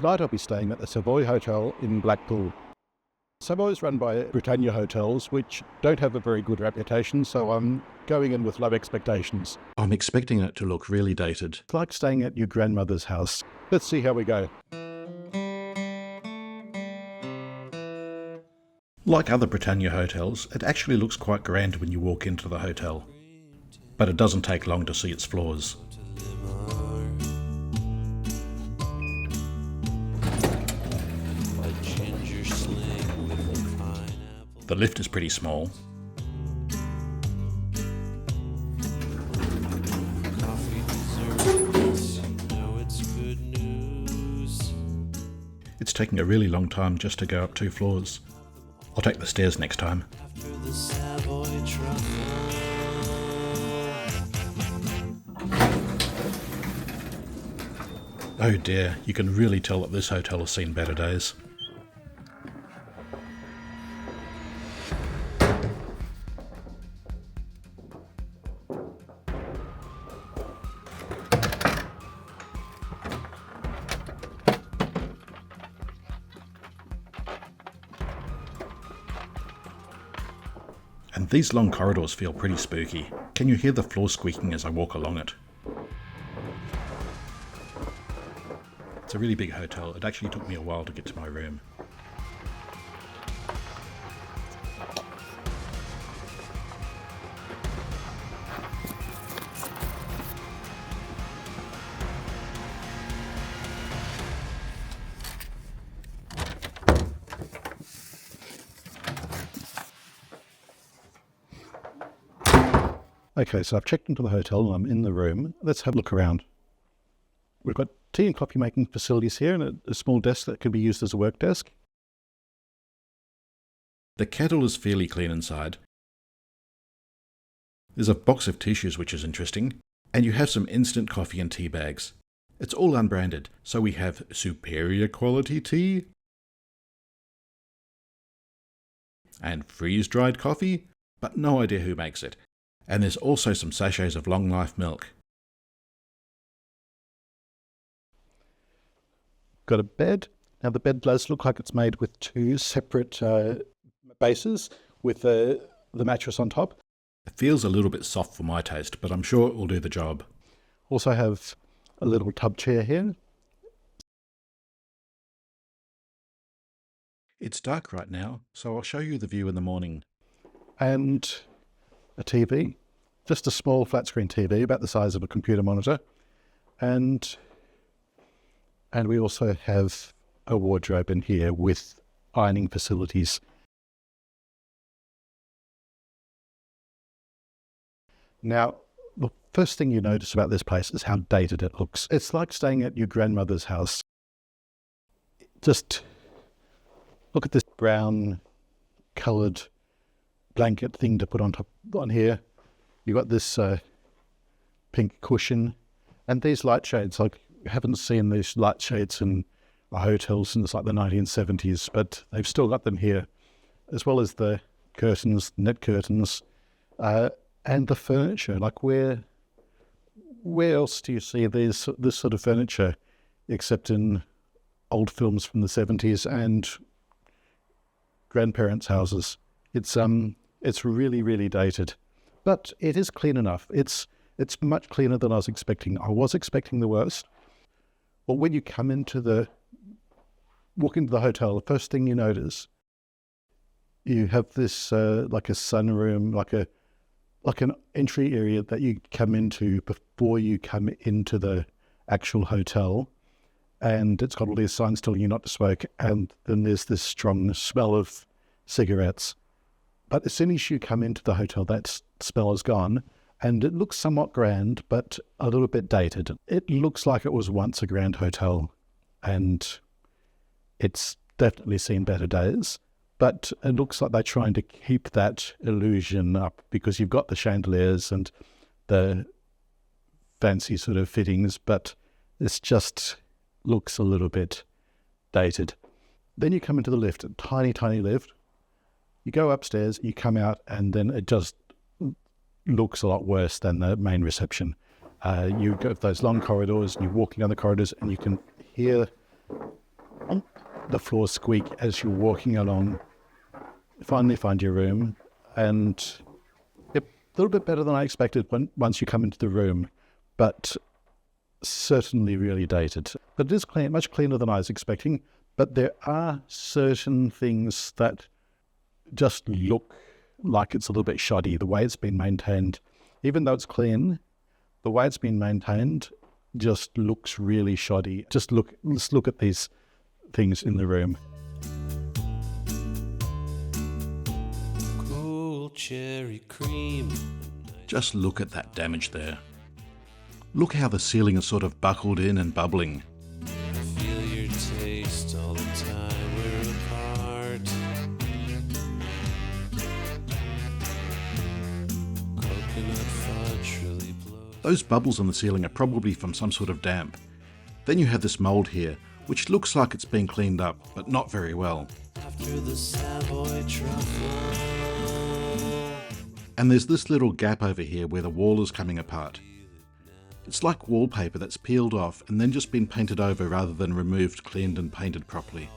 Tonight I'll be staying at the Savoy Hotel in Blackpool. Savoy is run by Britannia Hotels, which don't have a very good reputation, so I'm going in with low expectations. I'm expecting it to look really dated. It's like staying at your grandmother's house. Let's see how we go. Like other Britannia hotels, it actually looks quite grand when you walk into the hotel. But it doesn't take long to see its flaws. The lift is pretty small. It's taking a really long time just to go up 2 floors. I'll take the stairs next time. Oh dear, you can really tell that this hotel has seen better days. And these long corridors feel pretty spooky. Can you hear the floor squeaking as I walk along it? It's a really big hotel. It actually took me a while to get to my room. Okay, so I've checked into the hotel and I'm in the room. Let's have a look around. We've got tea and coffee making facilities here and a small desk that can be used as a work desk. The kettle is fairly clean inside. There's a box of tissues which is interesting, and you have some instant coffee and tea bags. It's all unbranded, so we have superior quality tea and freeze-dried coffee, but no idea who makes it. And there's also some sachets of long life milk. Got a bed. Now the bed does look like it's made with 2 separate bases with the mattress on top. It feels a little bit soft for my taste, but I'm sure it will do the job. Also have a little tub chair here. It's dark right now, so I'll show you the view in the morning. And a TV. Just a small flat screen TV about the size of a computer monitor. And we also have a wardrobe in here with ironing facilities. Now, the first thing you notice about this place is how dated it looks. It's like staying at your grandmother's house. Just look at this brown coloured blanket thing to put on here. You've got this pink cushion and these light shades. I haven't seen these light shades in a hotel since like the 1970s, but they've still got them here, as well as the curtains, net curtains, and the furniture. Like where else do you see this sort of furniture except in old films from the 70s and grandparents' houses? It's really, really dated. But it is clean enough. It's much cleaner than I was expecting. I was expecting the worst. But when you walk into the hotel, the first thing you notice, you have this like a sunroom, like an entry area that you come into before you come into the actual hotel, and it's got all these signs telling you not to smoke. And then there's this strong smell of cigarettes. But as soon as you come into the hotel, that smell is gone, and it looks somewhat grand, but a little bit dated. It looks like it was once a grand hotel, and it's definitely seen better days. But it looks like they're trying to keep that illusion up because you've got the chandeliers and the fancy sort of fittings, but this just looks a little bit dated. Then you come into the lift, a tiny, tiny lift. You go upstairs, you come out, and then it just looks a lot worse than the main reception. You go those long corridors, and you're walking down the corridors, and you can hear the floor squeak as you're walking along. Finally find your room, and yep, a little bit better than I expected once you come into the room, but certainly really dated. But it is clean, much cleaner than I was expecting, but there are certain things that just look like it's a little bit shoddy, the way it's been maintained. Even though it's clean, the way it's been maintained just looks really shoddy. Let's look at these things in the room. Cool cherry cream. Just look at that damage there. Look how the ceiling is sort of buckled in and bubbling. I feel your taste all the time we're apart. Coconut fudge really blows. Those bubbles on the ceiling are probably from some sort of damp. Then you have this mould here, which looks like it's been cleaned up, but not very well. After the Savoy truffle. And there's this little gap over here where the wall is coming apart. It's like wallpaper that's peeled off and then just been painted over rather than removed, cleaned and painted properly.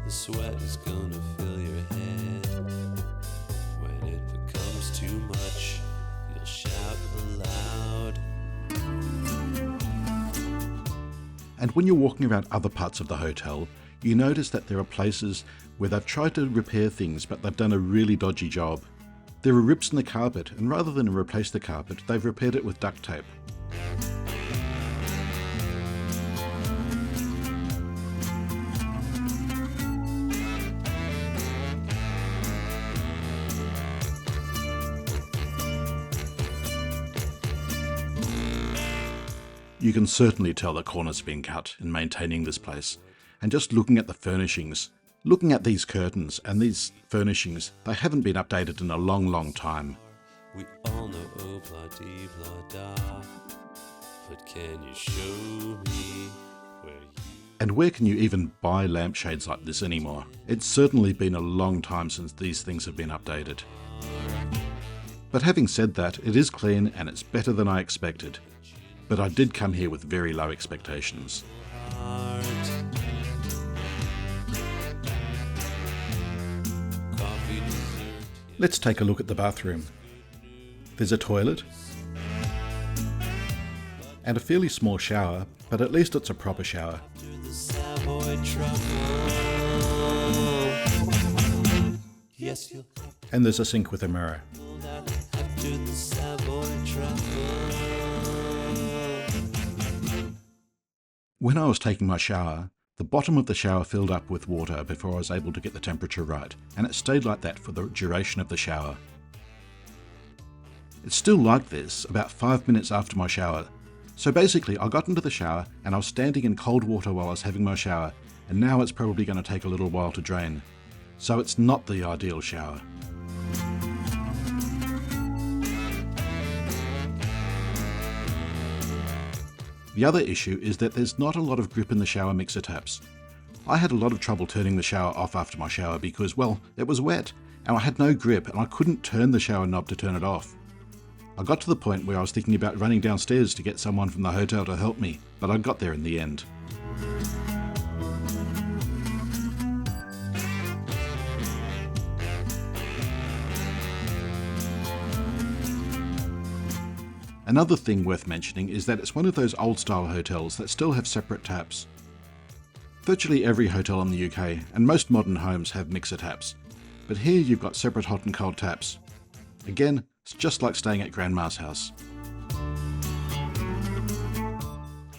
The sweat is gonna fill your head. When it becomes too much, you'll shout aloud. And when you're walking around other parts of the hotel, you notice that there are places where they've tried to repair things but they've done a really dodgy job. There are rips in the carpet, and rather than replace the carpet, they've repaired it with duct tape. You can certainly tell the corners have been cut in maintaining this place. And just looking at the furnishings, looking at these curtains and these furnishings, they haven't been updated in a long, long time. We all know oh blah dee blah da. But can you show me where you... And where can you even buy lampshades like this anymore? It's certainly been a long time since these things have been updated. But having said that, it is clean and it's better than I expected. But I did come here with very low expectations. Let's take a look at the bathroom. There's a toilet and a fairly small shower, but at least it's a proper shower. And there's a sink with a mirror. When I was taking my shower, the bottom of the shower filled up with water before I was able to get the temperature right, and it stayed like that for the duration of the shower. It's still like this about 5 minutes after my shower. So basically I got into the shower and I was standing in cold water while I was having my shower, and now it's probably going to take a little while to drain. So it's not the ideal shower. The other issue is that there's not a lot of grip in the shower mixer taps. I had a lot of trouble turning the shower off after my shower because, well, it was wet and I had no grip and I couldn't turn the shower knob to turn it off. I got to the point where I was thinking about running downstairs to get someone from the hotel to help me, but I got there in the end. Another thing worth mentioning is that it's one of those old-style hotels that still have separate taps. Virtually every hotel in the UK and most modern homes have mixer taps, but here you've got separate hot and cold taps. Again, it's just like staying at Grandma's house.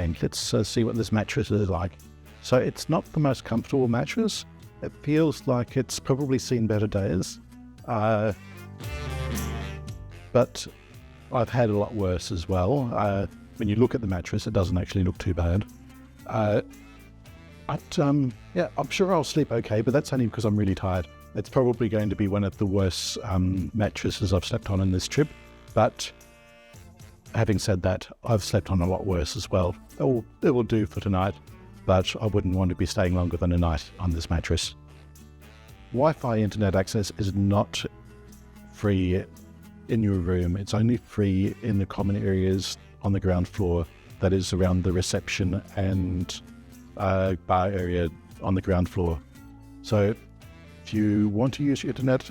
And let's see what this mattress is like. So it's not the most comfortable mattress. It feels like it's probably seen better days. But I've had a lot worse as well. When you look at the mattress, it doesn't actually look too bad. Yeah, I'm sure I'll sleep okay, but that's only because I'm really tired. It's probably going to be one of the worst mattresses I've slept on in this trip. But having said that, I've slept on a lot worse as well. It will do for tonight, but I wouldn't want to be staying longer than a night on this mattress. Wi-Fi internet access is not free in your room. It's only free in the common areas on the ground floor, that is around the reception and bar area on the ground floor. So if you want to use your internet,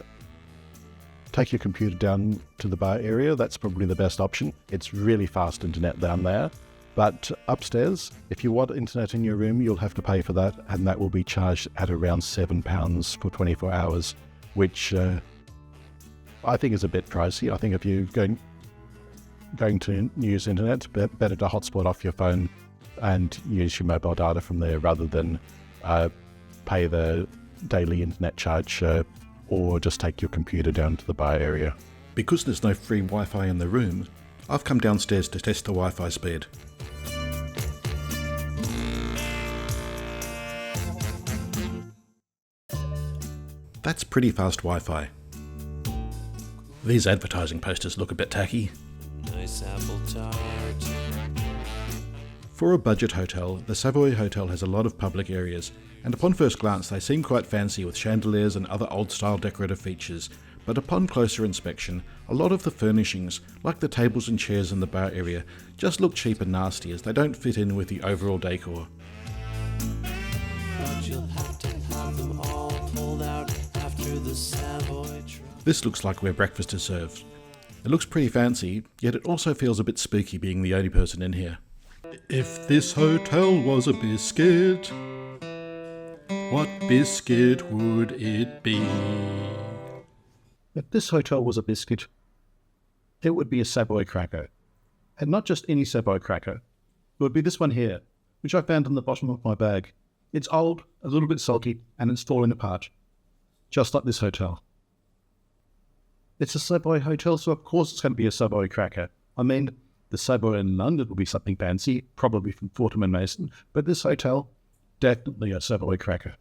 take your computer down to the bar area. That's probably the best option. It's really fast internet down there. But upstairs, if you want internet in your room, you'll have to pay for that, and that will be charged at around £7 for 24 hours, which I think is a bit pricey. I think if you're going to use internet, better to hotspot off your phone and use your mobile data from there rather than pay the daily internet charge or just take your computer down to the bar area. Because there's no free Wi-Fi in the room, I've come downstairs to test the Wi-Fi speed. That's pretty fast Wi-Fi. These advertising posters look a bit tacky. Nice apple tart. For a budget hotel, the Savoy Hotel has a lot of public areas, and upon first glance they seem quite fancy with chandeliers and other old-style decorative features, but upon closer inspection, a lot of the furnishings, like the tables and chairs in the bar area, just look cheap and nasty as they don't fit in with the overall decor. But you'll have to have them all pulled out after the Savoy trip. This looks like where breakfast is served. It looks pretty fancy, yet it also feels a bit spooky being the only person in here. If this hotel was a biscuit, what biscuit would it be? If this hotel was a biscuit, it would be a Savoy cracker. And not just any Savoy cracker. It would be this one here, which I found in the bottom of my bag. It's old, a little bit salty, and it's falling apart. Just like this hotel. It's a Savoy Hotel, so of course it's going to be a Savoy cracker. I mean, the Savoy in London will be something fancy, probably from Fortnum and Mason, but this hotel, definitely a Savoy cracker.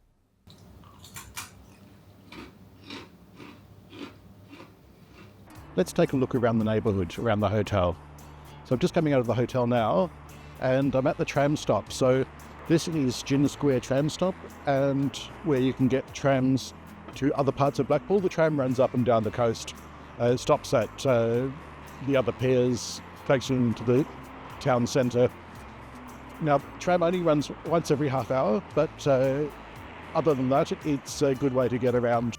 Let's take a look around the neighbourhood, around the hotel. So I'm just coming out of the hotel now, and I'm at the tram stop. So this is Gin Square tram stop, and where you can get trams to other parts of Blackpool. The tram runs up and down the coast, stops at the other piers, takes you into the town centre. Now, tram only runs once every half hour, but other than that, it's a good way to get around.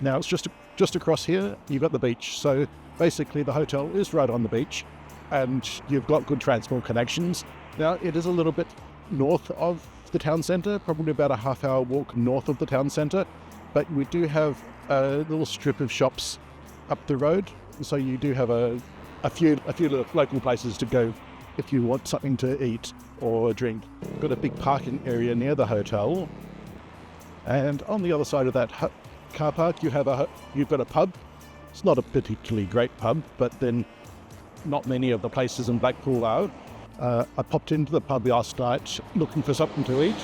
Now, it's just across here, you've got the beach. So basically the hotel is right on the beach, and you've got good transport connections. Now, it is a little bit north of the town centre, probably about a half-hour walk north of the town centre, but we do have a little strip of shops up the road, so you do have a few local places to go if you want something to eat or drink. Got a big parking area near the hotel, and on the other side of that car park you've got a pub. It's not a particularly great pub, but then not many of the places in Blackpool are. I popped into the pub last night looking for something to eat.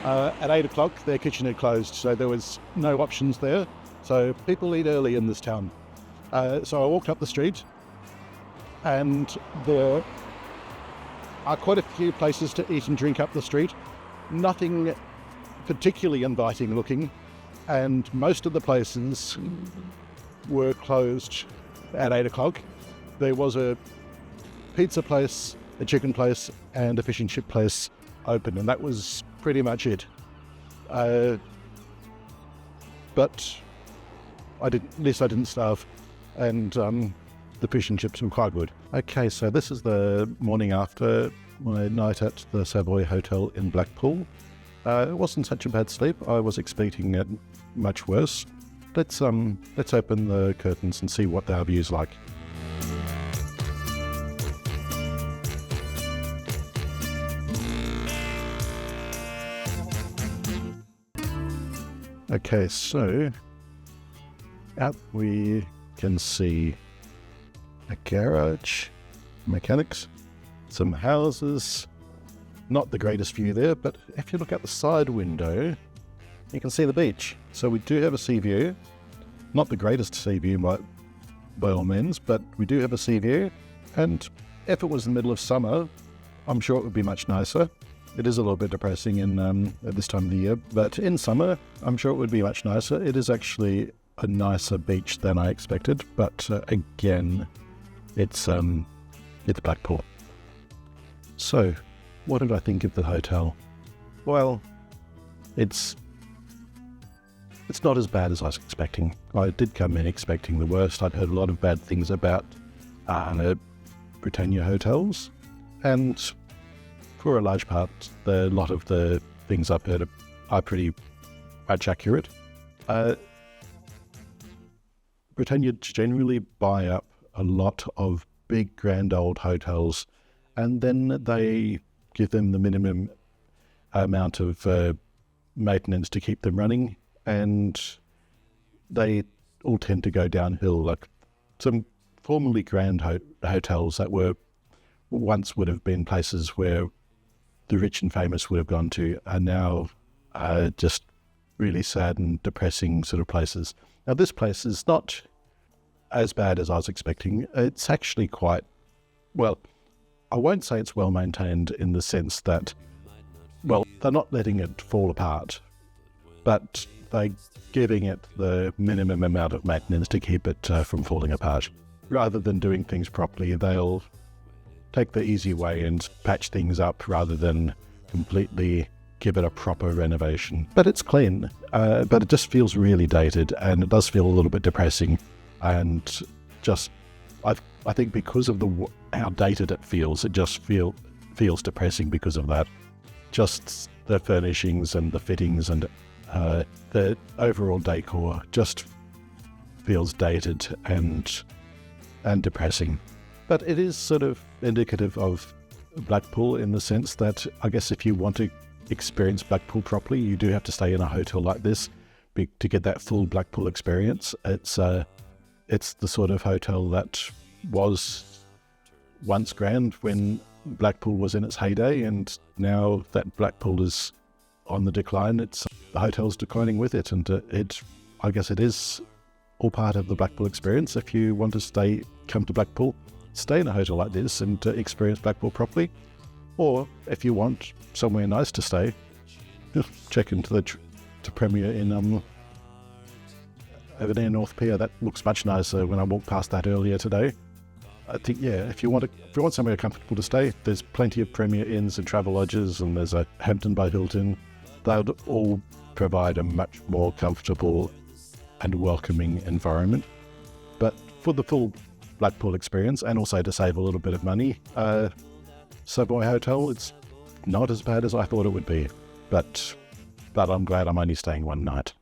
At 8 o'clock their kitchen had closed, so there was no options there. So people eat early in this town. So I walked up the street, and there are quite a few places to eat and drink up the street. Nothing particularly inviting looking, and most of the places were closed at 8 o'clock. There was a pizza place, a chicken place, and a fish and chip place open, and that was pretty much it. But at least I didn't starve, and the fish and chips were quite good. Okay, so this is the morning after my night at the Savoy Hotel in Blackpool. It wasn't such a bad sleep. I was expecting it much worse. Let's open the curtains and see what our view's like. Okay, so out we can see a garage, mechanics, some houses. Not the greatest view there, but if you look out the side window, you can see the beach. So we do have a sea view. Not the greatest sea view by all means, but we do have a sea view. And if it was the middle of summer, I'm sure it would be much nicer. It is a little bit depressing at this time of the year, but in summer, I'm sure it would be much nicer. It is actually a nicer beach than I expected, but again, it's Blackpool. So, what did I think of the hotel? Well, it's not as bad as I was expecting. I did come in expecting the worst. I'd heard a lot of bad things about Britannia hotels, and for a large part, a lot of the things I've heard are pretty much accurate. Britannia generally buy up a lot of big, grand old hotels, and then they give them the minimum amount of maintenance to keep them running, and they all tend to go downhill. Like some formerly grand hotels that were once would have been places where the rich and famous would have gone to are now just really sad and depressing sort of places. Now this place is not as bad as I was expecting. It's actually quite, well, I won't say it's well maintained in the sense that, well, they're not letting it fall apart, but they're giving it the minimum amount of maintenance to keep it from falling apart. Rather than doing things properly, they'll take the easy way and patch things up rather than completely give it a proper renovation. But it's clean, but it just feels really dated, and it does feel a little bit depressing. And just, I think because of how dated it feels, it just feels depressing because of that. Just the furnishings and the fittings and the overall decor just feels dated and depressing. But it is sort of indicative of Blackpool in the sense that I guess if you want to experience Blackpool properly, you do have to stay in a hotel like this to get that full Blackpool experience. It's the sort of hotel that was once grand when Blackpool was in its heyday, and now that Blackpool is on the decline, the hotel's declining with it, and I guess it is all part of the Blackpool experience. If you want to come to Blackpool, stay in a hotel like this and experience Blackpool properly. Or if you want somewhere nice to stay, just check into the Premier Inn over there in North Pier. That looks much nicer when I walked past that earlier today. I think, yeah, if you want somewhere comfortable to stay, there's plenty of Premier Inns and travel lodges, and there's a Hampton by Hilton. They'll all provide a much more comfortable and welcoming environment. But for the full Blackpool experience, and also to save a little bit of money, Savoy Hotel, it's not as bad as I thought it would be. But I'm glad I'm only staying one night.